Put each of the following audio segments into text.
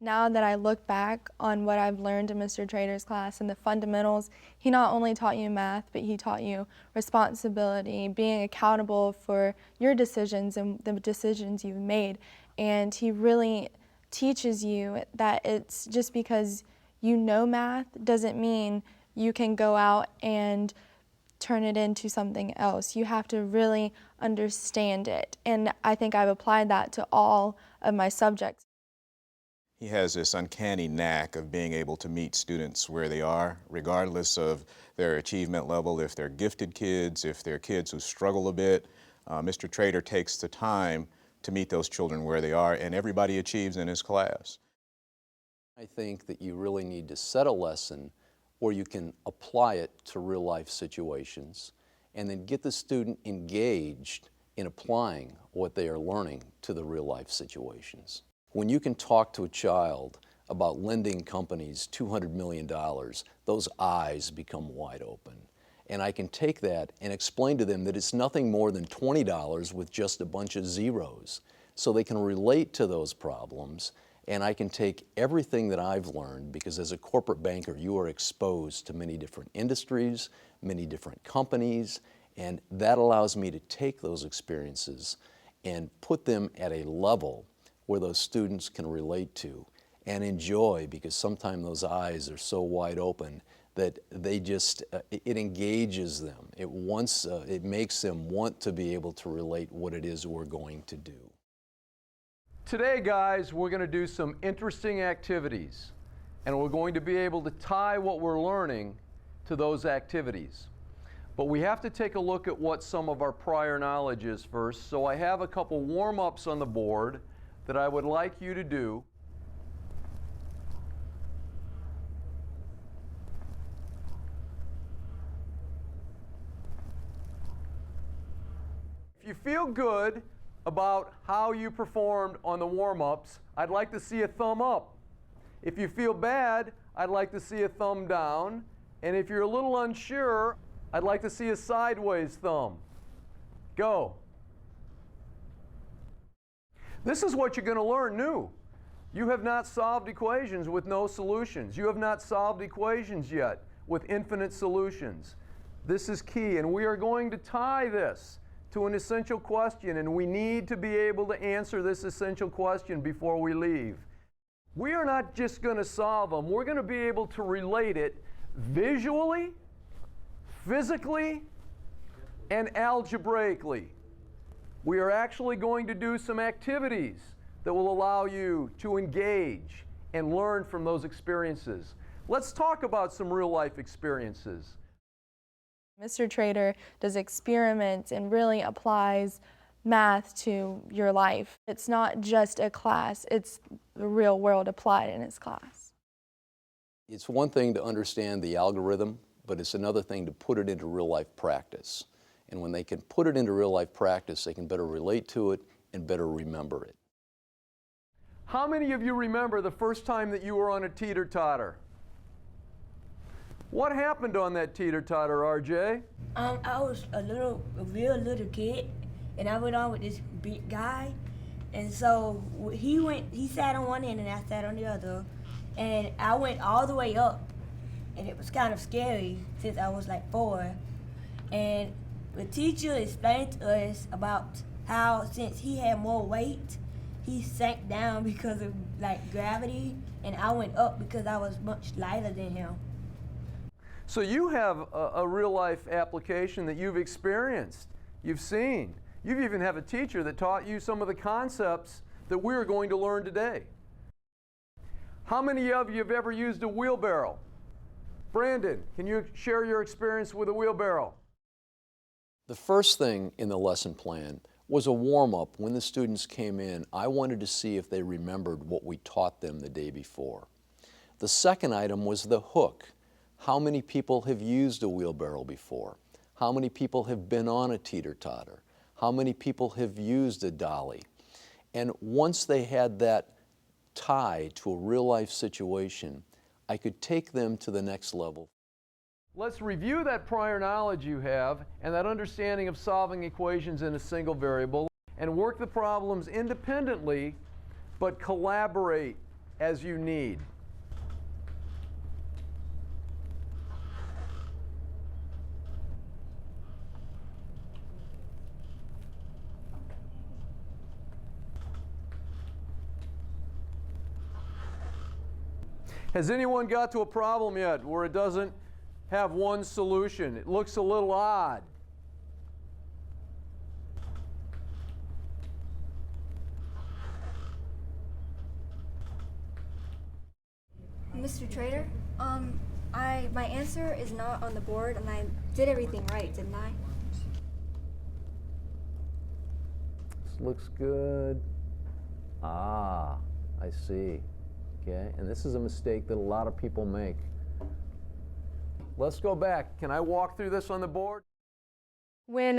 Now that I look back on what I've learned in Mr. Trader's class and the fundamentals, he not only taught you math, but he taught you responsibility, being accountable for your decisions and the decisions you've made. And he really teaches you that it's just because you know math doesn't mean you can go out and turn it into something else. You have to really understand it. And I think I've applied that to all of my subjects. He has this uncanny knack of being able to meet students where they are, regardless of their achievement level. If they're gifted kids, if they're kids who struggle a bit, Mr. Trader takes the time to meet those children where they are, and everybody achieves in his class. I think that you really need to set a lesson where you can apply it to real life situations and then get the student engaged in applying what they are learning to the real life situations. When you can talk to a child about lending companies $200 million, those eyes become wide open. And I can take that and explain to them that it's nothing more than $20 with just a bunch of zeros. So they can relate to those problems, and I can take everything that I've learned, because as a corporate banker, you are exposed to many different industries, many different companies, and that allows me to take those experiences and put them at a level where those students can relate to and enjoy, because sometimes those eyes are so wide open that they just, it engages them. It makes them want to be able to relate what it is we're going to do. Today, guys, we're going to do some interesting activities, and we're going to be able to tie what we're learning to those activities. But we have to take a look at what some of our prior knowledge is first. So I have a couple warm-ups on the board that I would like you to do. If you feel good about how you performed on the warm-ups, I'd like to see a thumb up. If you feel bad, I'd like to see a thumb down. And if you're a little unsure, I'd like to see a sideways thumb. Go. This is what you're going to learn new. You have not solved equations with no solutions. You have not solved equations yet with infinite solutions. This is key, and we are going to tie this to an essential question, and we need to be able to answer this essential question before we leave. We are not just going to solve them. We're going to be able to relate it visually, physically, and algebraically. We are actually going to do some activities that will allow you to engage and learn from those experiences. Let's talk about some real-life experiences. Mr. Trader does experiments and really applies math to your life. It's not just a class, it's the real world applied in his class. It's one thing to understand the algorithm, but it's another thing to put it into real life practice. And when they can put it into real life practice, they can better relate to it and better remember it. How many of you remember the first time that you were on a teeter-totter? What happened on that teeter-totter, RJ? I was a real little kid, and I went on with this big guy. And so he sat on one end and I sat on the other. And I went all the way up, and it was kind of scary since I was like 4. And the teacher explained to us about how since he had more weight, he sank down because of like gravity, and I went up because I was much lighter than him. So you have a real-life application that you've experienced, you've seen. You even have a teacher that taught you some of the concepts that we're going to learn today. How many of you have ever used a wheelbarrow? Brandon, can you share your experience with a wheelbarrow? The first thing in the lesson plan was a warm-up. When the students came in, I wanted to see if they remembered what we taught them the day before. The second item was the hook. How many people have used a wheelbarrow before? How many people have been on a teeter-totter? How many people have used a dolly? And once they had that tie to a real-life situation, I could take them to the next level. Let's review that prior knowledge you have and that understanding of solving equations in a single variable, and work the problems independently, but collaborate as you need. Has anyone got to a problem yet where it doesn't have one solution? It looks a little odd. Mr. Trader, my answer is not on the board, and I did everything right, didn't I? This looks good. Ah, I see. Okay, and this is a mistake that a lot of people make. Let's go back. Can I walk through this on the board? When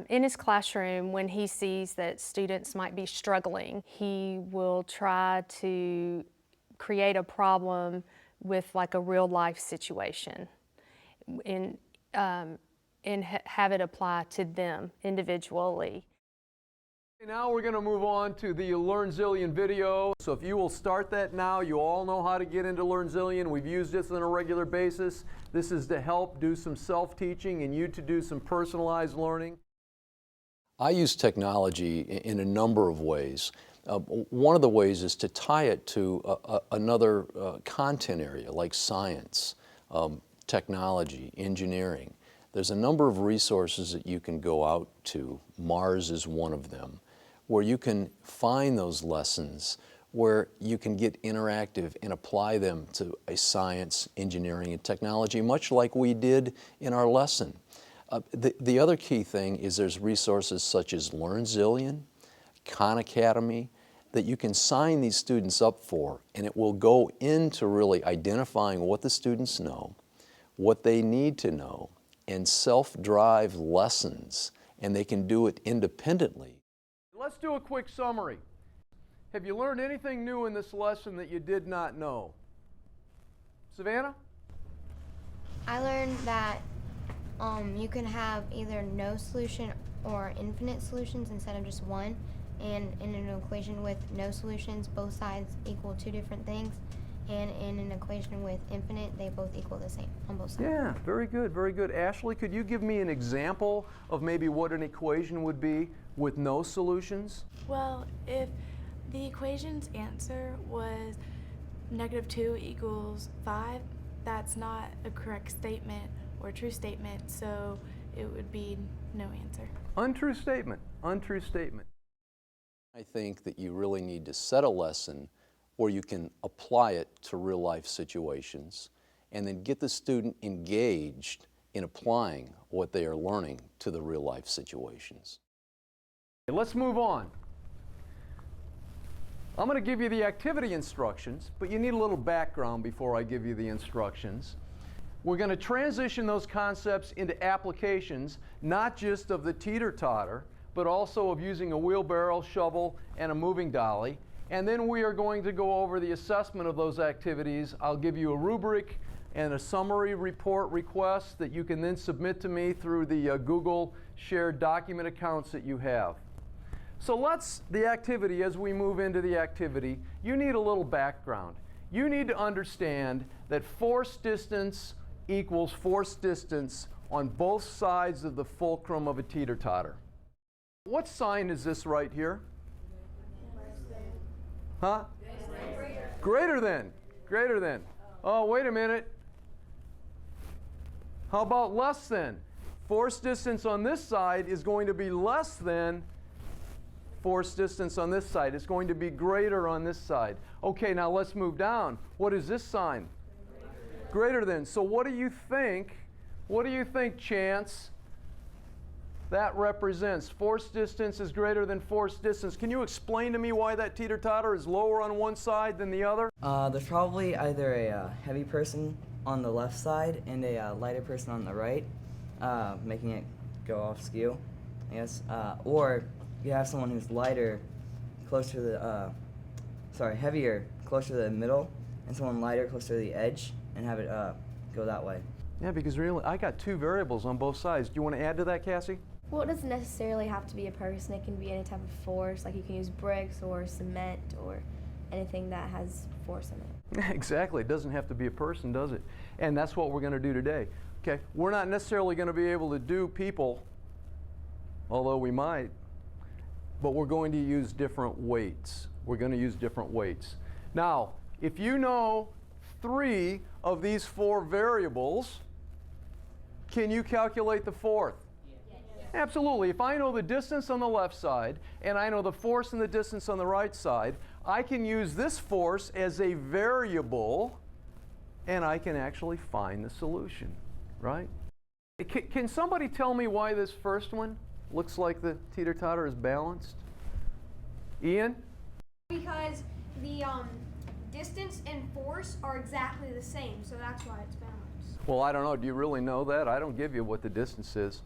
in his classroom, when he sees that students might be struggling, he will try to create a problem with like a real life situation and have it apply to them individually. Now we're going to move on to the Learn Zillion video. So if you will start that now, you all know how to get into Learn Zillion. We've used this on a regular basis. This is to help do some self-teaching and you to do some personalized learning. I use technology in a number of ways. One of the ways is to tie it to another content area like science, technology, engineering. There's a number of resources that you can go out to. Mars is one of them, where you can find those lessons, where you can get interactive and apply them to a science, engineering, and technology, much like we did in our lesson. The other key thing is there's resources such as Learn Zillion, Khan Academy, that you can sign these students up for, and it will go into really identifying what the students know, what they need to know, and self-drive lessons, and they can do it independently. Let's do a quick summary. Have you learned anything new in this lesson that you did not know? Savannah? I learned that you can have either no solution or infinite solutions instead of just one. And in an equation with no solutions, both sides equal two different things. And in an equation with infinite, they both equal the same on both sides. Yeah, very good, very good. Ashley, could you give me an example of maybe what an equation would be with no solutions? Well, if the equation's answer was -2 = 5, that's not a correct statement or true statement, so it would be no answer. Untrue statement, untrue statement. I think that you really need to set a lesson where you can apply it to real life situations and then get the student engaged in applying what they are learning to the real life situations. Let's move on. I'm going to give you the activity instructions, but you need a little background before I give you the instructions. We're going to transition those concepts into applications, not just of the teeter-totter, but also of using a wheelbarrow, shovel, and a moving dolly. And then we are going to go over the assessment of those activities. I'll give you a rubric and a summary report request that you can then submit to me through the Google shared document accounts that you have. So the activity, as we move into the activity, you need a little background. You need to understand that force distance equals force distance on both sides of the fulcrum of a teeter-totter. What sign is this right here? Huh? Greater than. Greater than. Oh, wait a minute. How about less than? Force distance on this side is going to be less than force distance on this side. It's going to be greater on this side. Okay, now let's move down. What is this sign? Greater than. So what do you think? What do you think, Chance? That represents force distance is greater than force distance. Can you explain to me why that teeter-totter is lower on one side than the other? There's probably either a heavy person on the left side and a lighter person on the right, making it go off skew, I guess. Or you have someone who's lighter, close to the, heavier, closer to the middle, and someone lighter, closer to the edge, and have it go that way. Yeah, because really, I got two variables on both sides. Do you want to add to that, Cassie? Well, it doesn't necessarily have to be a person. It can be any type of force. Like you can use bricks or cement or anything that has force in it. Exactly. It doesn't have to be a person, does it? And that's what we're going to do today. Okay, we're not necessarily going to be able to do people, although we might, but we're going to use different weights. We're going to use different weights. Now, if you know 3 of these 4 variables, can you calculate the 4th? Yes. Absolutely. If I know the distance on the left side and I know the force and the distance on the right side, I can use this force as a variable and I can actually find the solution, right? Can somebody tell me why this first one looks like the teeter-totter is balanced? Ian? Because the distance and force are exactly the same, so that's why it's balanced. Well, I don't know. Do you really know that? I don't give you what the distance is.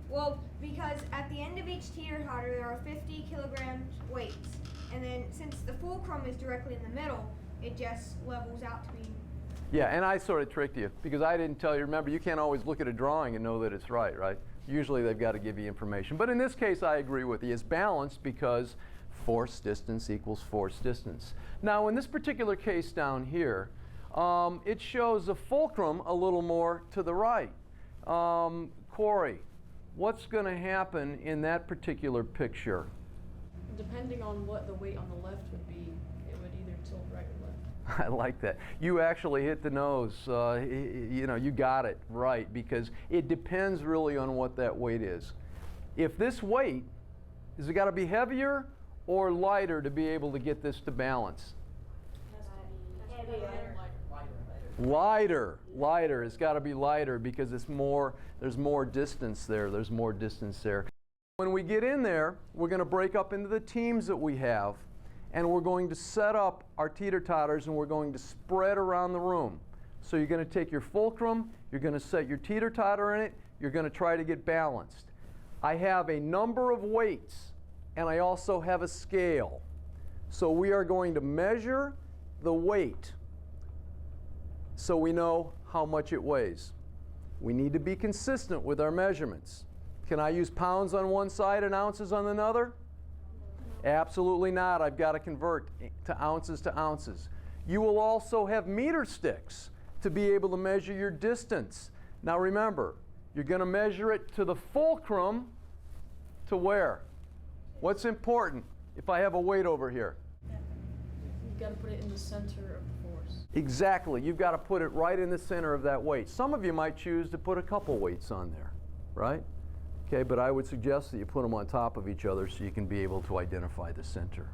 Well, because at the end of each teeter-totter there are 50 kilogram weights, and then since the fulcrum is directly in the middle, it just levels out to be. Yeah, and I sort of tricked you because I didn't tell you. Remember, you can't always look at a drawing and know that it's right, right? Usually they've got to give you information. But in this case, I agree with you. It's balanced because force distance equals force distance. Now, in this particular case down here, it shows the fulcrum a little more to the right. Corey, what's going to happen in that particular picture? Depending on what the weight on the left would be, it would either tilt right or left. I like that. You actually hit the nose. You know, you got it right because it depends really on what that weight is. If this weight, has it got to be heavier or lighter to be able to get this to balance? Lighter. Lighter. It's got to be lighter because it's more, there's more distance there. There's more distance there. When we get in there, we're going to break up into the teams that we have, and we're going to set up our teeter-totters, and we're going to spread around the room. So you're going to take your fulcrum, you're going to set your teeter-totter in it, you're going to try to get balanced. I have a number of weights, and I also have a scale. So we are going to measure the weight so we know how much it weighs. We need to be consistent with our measurements. Can I use pounds on one side and ounces on another? Absolutely not. I've got to convert to ounces. You will also have meter sticks to be able to measure your distance. Now remember, you're going to measure it to the fulcrum to where? What's important if I have a weight over here? You've got to put it in the center of the force. Exactly. You've got to put it right in the center of that weight. Some of you might choose to put a couple weights on there, right? Okay, but I would suggest that you put them on top of each other so you can be able to identify the center.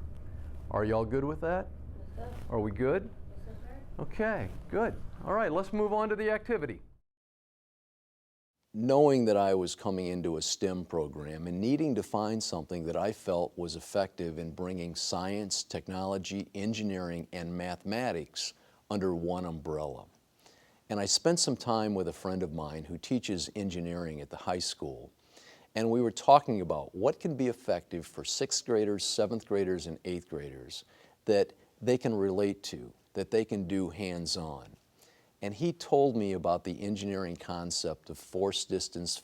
Are you all good with that? Yes, sir. Are we good? Yes, sir. Okay, good. All right, let's move on to the activity. Knowing that I was coming into a STEM program and needing to find something that I felt was effective in bringing science, technology, engineering, and mathematics under one umbrella. And I spent some time with a friend of mine who teaches engineering at the high school. And we were talking about what can be effective for 6th graders, 7th graders, and 8th graders that they can relate to, that they can do hands-on. And he told me about the engineering concept of force distance,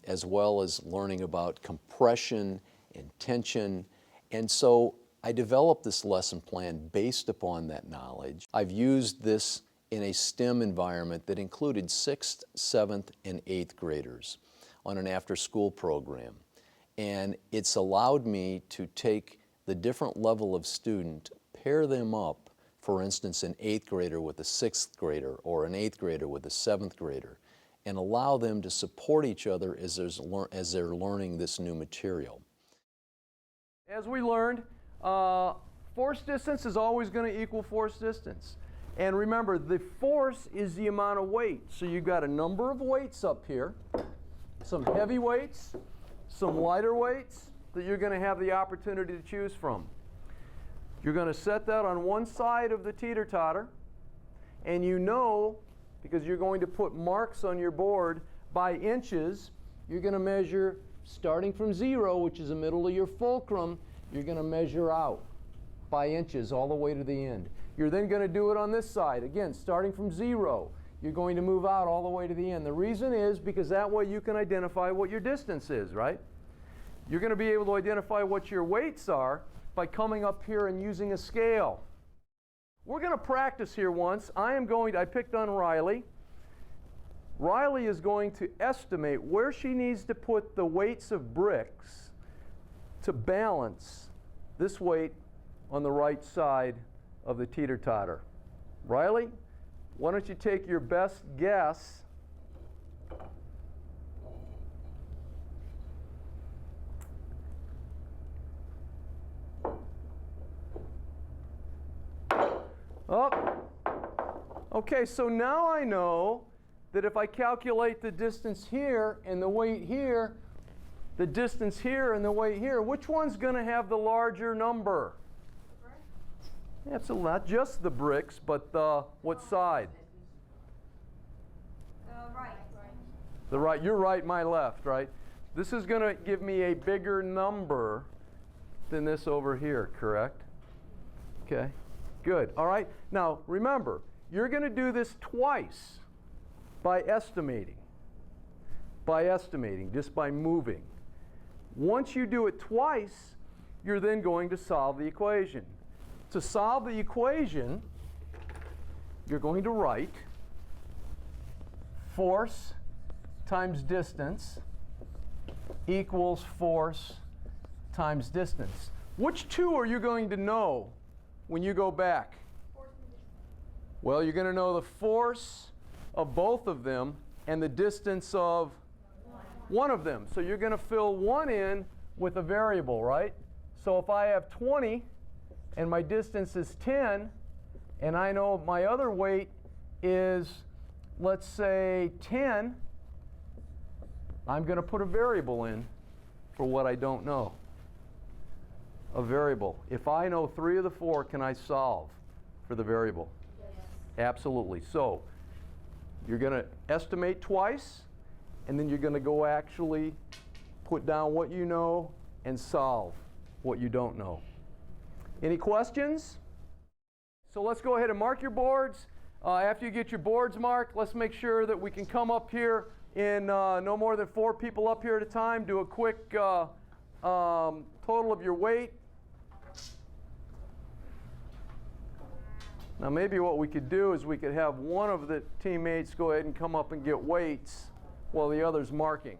as well as learning about compression and tension. And so I developed this lesson plan based upon that knowledge. I've used this in a STEM environment that included 6th, 7th, and 8th graders on an after-school program. And it's allowed me to take the different level of student, pair them up, for instance, an 8th grader with a 6th grader or an 8th grader with a 7th grader, and allow them to support each other as they're learning this new material. As we learned, force distance is always going to equal force distance. And remember, the force is the amount of weight. So you've got a number of weights up here, some heavy weights, some lighter weights that you're going to have the opportunity to choose from. You're going to set that on one side of the teeter-totter, and you know, because you're going to put marks on your board by inches, you're going to measure starting from 0, which is the middle of your fulcrum, you're going to measure out by inches all the way to the end. You're then going to do it on this side. Again, starting from 0, you're going to move out all the way to the end. The reason is because that way you can identify what your distance is, right? You're going to be able to identify what your weights are, by coming up here and using a scale. We're going to practice here once. I picked on Riley. Riley is going to estimate where she needs to put the weights of bricks to balance this weight on the right side of the teeter-totter. Riley, why don't you take your best guess? Oh, okay, so now I know that if I calculate the distance here and the weight here, the distance here and the weight here, which one's going to have the larger number? Absolutely, not just the bricks, but what side? The right. You're right, my left, right? This is going to give me a bigger number than this over here, correct? Okay, good. All right, now remember, you're going to do this twice by estimating, just by moving. Once you do it twice, you're then going to solve the equation. To solve the equation, you're going to write force times distance equals force times distance. Which two are you going to know when you go back? Well, you're going to know the force of both of them and the distance of one of them. So you're going to fill one in with a variable, right? So if I have 20 and my distance is 10, and I know my other weight is, let's say, 10, I'm going to put a variable in for what I don't know. A variable. If I know 3 of the 4, can I solve for the variable? Yes. Absolutely. So you're going to estimate twice, and then you're going to go actually put down what you know and solve what you don't know. Any questions? So let's go ahead and mark your boards. After you get your boards marked, let's make sure that we can come up here in no more than 4 people up here at a time. Do a quick total of your weight. Now maybe what we could do is we could have one of the teammates go ahead and come up and get weights while the other's marking.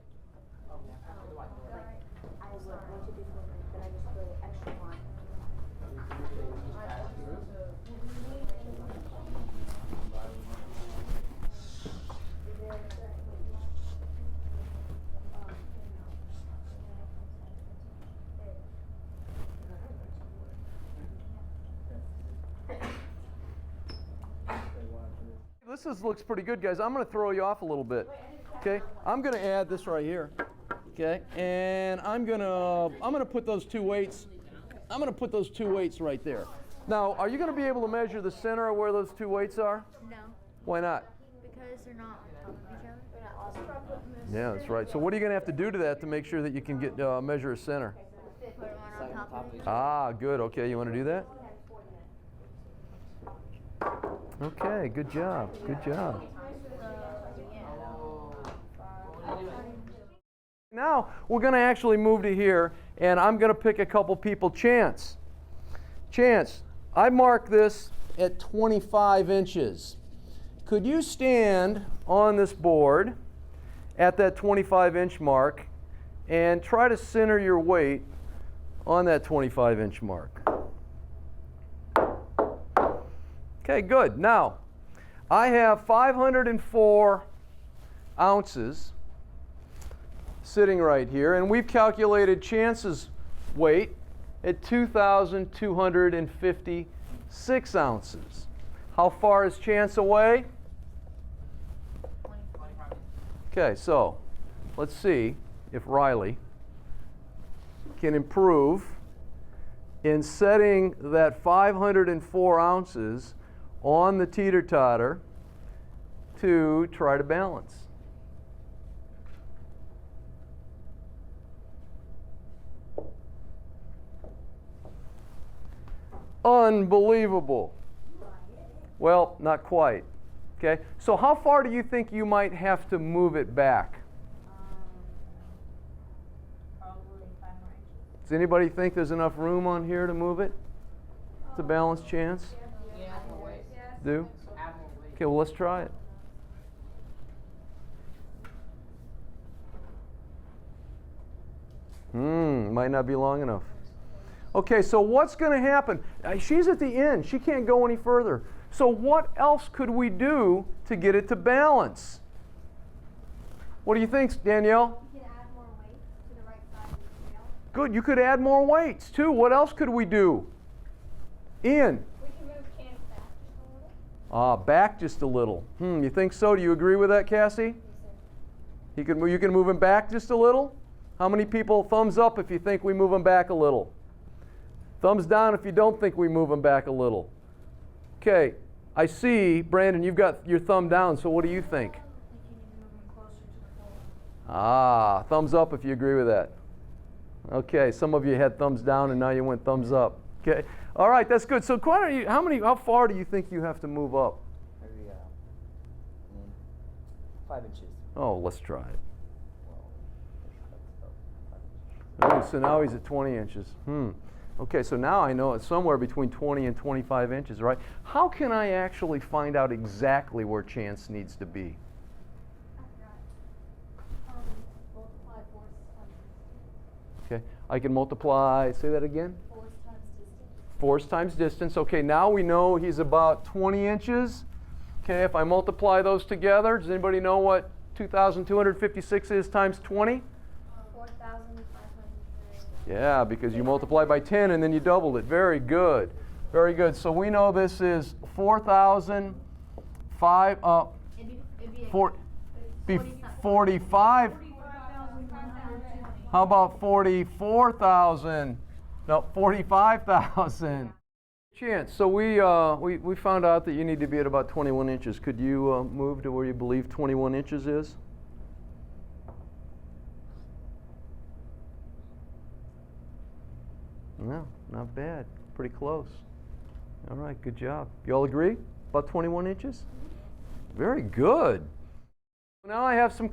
This looks pretty good, guys. I'm going to throw you off a little bit. Okay, I'm going to add this right here. Okay, and I'm going to put those 2 weights. I'm going to put those 2 weights right there. Now, are you going to be able to measure the center of where those 2 weights are? No. Why not? Because they're not on each other. Yeah, that's right. So what are you going to have to do to that to make sure that you can get measure a center? Put one on top of each other. Ah, good. Okay, you want to do that? Okay, good job. Good job. Now we're going to actually move to here, and I'm going to pick a couple people. Chance, I mark this at 25 inches. Could you stand on this board at that 25-inch mark and try to center your weight on that 25-inch mark? Okay, good. Now, I have 504 ounces sitting right here, and we've calculated Chance's weight at 2,256 ounces. How far is Chance away? Okay, so let's see if Riley can improve in setting that 504 ounces on the teeter-totter to try to balance. Unbelievable. Well, not quite. Okay, so how far do you think you might have to move it back? Probably 5 more inches. Does anybody think there's enough room on here to move it? It's a balanced chance? Do? Okay, well, let's try it. Might not be long enough. Okay, so what's going to happen? She's at the end. She can't go any further. So what else could we do to get it to balance? What do you think, Danielle? You can add more weight to the right side of the scale. Good, you could add more weights too. What else could we do? Ian? We can move cans back just a little. Back just a little. You think so? Do you agree with that, Cassie? You can move him back just a little? How many people, thumbs up if you think we move him back a little? Thumbs down if you don't think we move him back a little. Okay, I see, Brandon, you've got your thumb down, so what do you think? Thumbs up if you agree with that. Okay, some of you had thumbs down and now you went thumbs up. Okay, all right, that's good. So how far do you think you have to move up? Maybe 5 inches. Oh, let's try it. Oh, so now he's at 20 inches. Okay, so now I know it's somewhere between 20 and 25 inches, right? How can I actually find out exactly where Chance needs to be? Multiply force times distance. Okay, I can multiply, say that again? Force times distance. Force times distance. Okay, now we know he's about 20 inches. Okay, if I multiply those together, does anybody know what 2,256 is times 20? 4,500. Yeah, because you multiply by 10 and then you doubled it. Very good. Very good. So we know this is 4,005, be 45. How about 44,000? No, 45,000. Chance. So we found out that you need to be at about 21 inches. Could you move to where you believe 21 inches is? No, not bad. Pretty close. All right, good job. You all agree? About 21 inches? Very good. Now I have some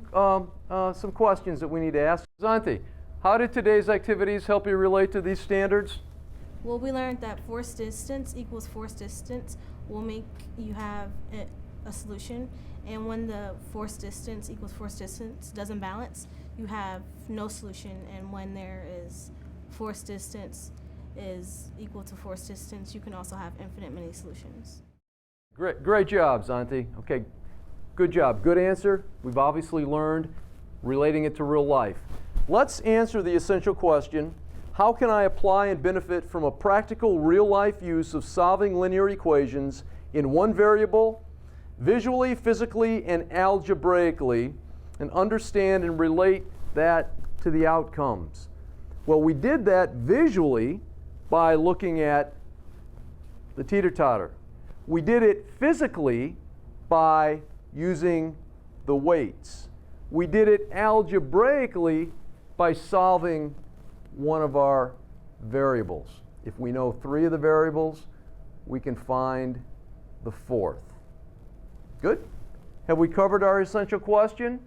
questions that we need to ask. Zanti, how did today's activities help you relate to these standards? Well, we learned that force distance equals force distance will make you have a solution. And when the force distance equals force distance doesn't balance, you have no solution. And when there is force distance is equal to force distance, you can also have infinite many solutions. Great job, Zanti. Okay, good job. Good answer. We've obviously learned relating it to real life. Let's answer the essential question, how can I apply and benefit from a practical real-life use of solving linear equations in one variable, visually, physically, and algebraically, and understand and relate that to the outcomes? Well, we did that visually by looking at the teeter-totter. We did it physically by using the weights. We did it algebraically by solving one of our variables. If we know 3 of the variables, we can find the 4th. Good? Have we covered our essential question?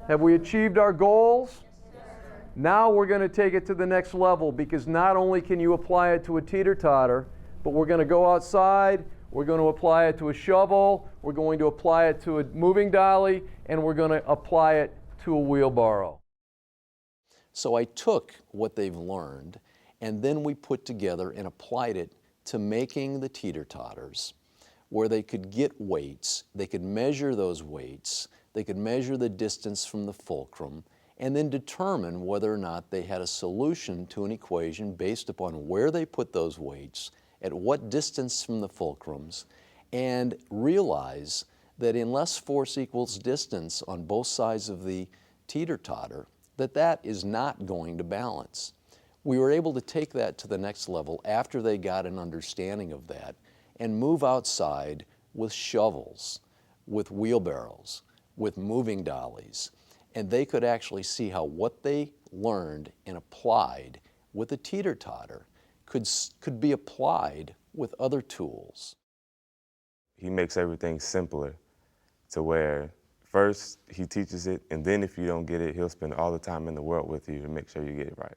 Have we achieved our goals? Now we're going to take it to the next level, because not only can you apply it to a teeter-totter, but we're going to go outside, we're going to apply it to a shovel, we're going to apply it to a moving dolly, and we're going to apply it to a wheelbarrow. So I took what they've learned, and then we put together and applied it to making the teeter-totters, where they could get weights, they could measure those weights, they could measure the distance from the fulcrum, and then determine whether or not they had a solution to an equation based upon where they put those weights, at what distance from the fulcrums, and realize that unless force equals distance on both sides of the teeter-totter, that is not going to balance. We were able to take that to the next level after they got an understanding of that and move outside with shovels, with wheelbarrows, with moving dollies, and they could actually see how what they learned and applied with a teeter-totter could be applied with other tools. He makes everything simpler to where first he teaches it, and then if you don't get it, he'll spend all the time in the world with you to make sure you get it right.